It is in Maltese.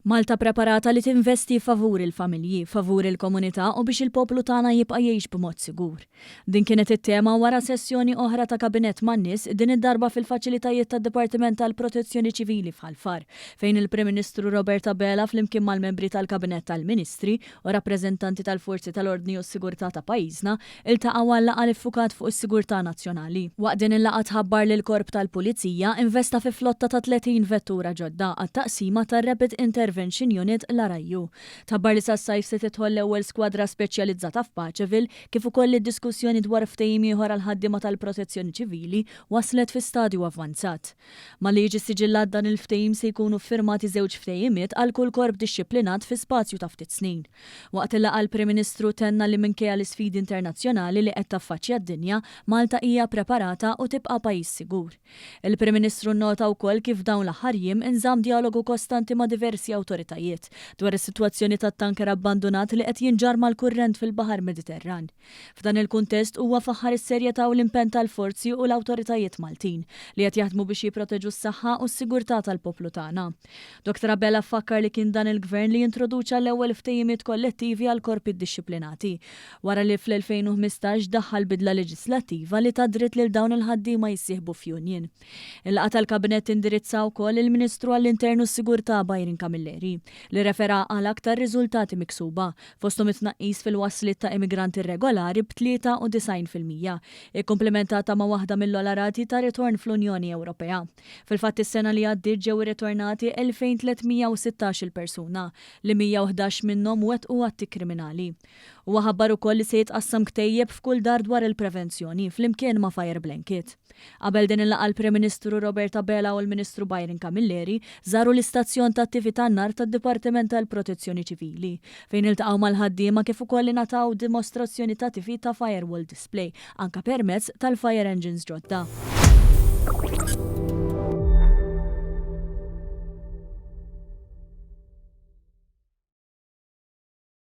Malta preparata li tinvesti favur il-familji, favur il-komunità u biex il-poplu tagħna jibqa' jgħix b'mod sigur. Din kienet it-tema wara sessjoni oħra ta' kabinett man-nies din id-darba fil-faċilitajiet tad-Dipartiment tal-Protezzjoni Ċivili f'Ħalfar, fejn il-Prim Ministru Roberta Bela flimkien mal-membri tal-Kabinett tal-Ministri u rappreżentanti tal-Forzi tal-Ordni u s-Sigurtà ta' pajjiżna iltaqgħu għal laqgħa iffukat fuq is-sigurtà nazzjonali. Waqt din il-laqgħa tħabbar li l-Korp tal-Pulizija investa fi flotta ta' 30 vettura ġodda għat-taqsima tar-Rapid Intervention Unit l-Arajju. Tabbar li sas-sajf se tidħol l-ewwel skwadra speċjalizzata f'Paċeville kif ukoll id-diskussjoni dwar ftehim ieħor għal ħaddiema tal-Protezzjoni Ċivili waslet fi stadju avvanzat. Ma li jiġi siġillat dan il-ftehim se jkunu ffirmati żewġ ftehimiet għal kull korp dixxiplinat fi spazju ta' ftit snin. Waqt il-laqgħa l-Prim Ministru tenna li minkejja l-isfidi internazzjonali li qed taffaċċja d-dinja, Malta hija preparata u tibqa' pajjiż sigur. Il-Prim Ministru nnota wkoll kif dawn l-aħħar jiem inżamm dialogu kostanti ma' diversi awtoritajiet dwar is-sitwazzjoni tat-tanker abbandonat li qed jinġar mal-kurrent fil-Baħar Mediterran. F'dan il-kuntest huwa faħħar is-serjetà u l-impenn tal-forzi u l-awtoritajiet Maltin li qed jaħdmu biex jipproteġu s-saħħa u s-sigurtà tal-poplu tagħna. Dr. Bella fakkar li kien dan il-Gvern li jintroduċa l-ewwel ftehimiet kollettivi għal korpi ddixxiplinati wara li fl-2015 daħħal bidla leġislattiva li ta' dritt lil dawn il-ħaddiema jissieħbu f'union. Il-laqgħa tal-Kabinett indirizza wkoll il-Ministru għall-Internu s-Sigurtà Byron Camilleri li refera għal aktar riżultati miksuba fosthom it-tnaqqis fil-waslit ta' immigranti irregolari b'93%, ikkumplementata ma' waħda mill-olarati ta' ritorn fl-Unjoni Ewropea. Fil-fatt is-sena li għaddiet ġew irritornati 2316 persuna li 111 minnhom wettqu atti kriminali. Huwa ħabbar ukoll li se jitqassam ktejjeb f'kull dar dwar il-prevenzjoni flimkien ma' Fire Blanket. Qabel din il-laqgħa l-Prim Ministru Roberta Bela u l-Ministru Byron Camilleri żaru l-istazzjon ta' attività nar tad-Dipartiment tal-Protezzjoni Ċivili fejn iltaqgħu mal-ħaddiema kif ukoll ingħataw dimostrazzjoni ta' tifi ta' firewall display anke permezz tal-fire engines ġodda.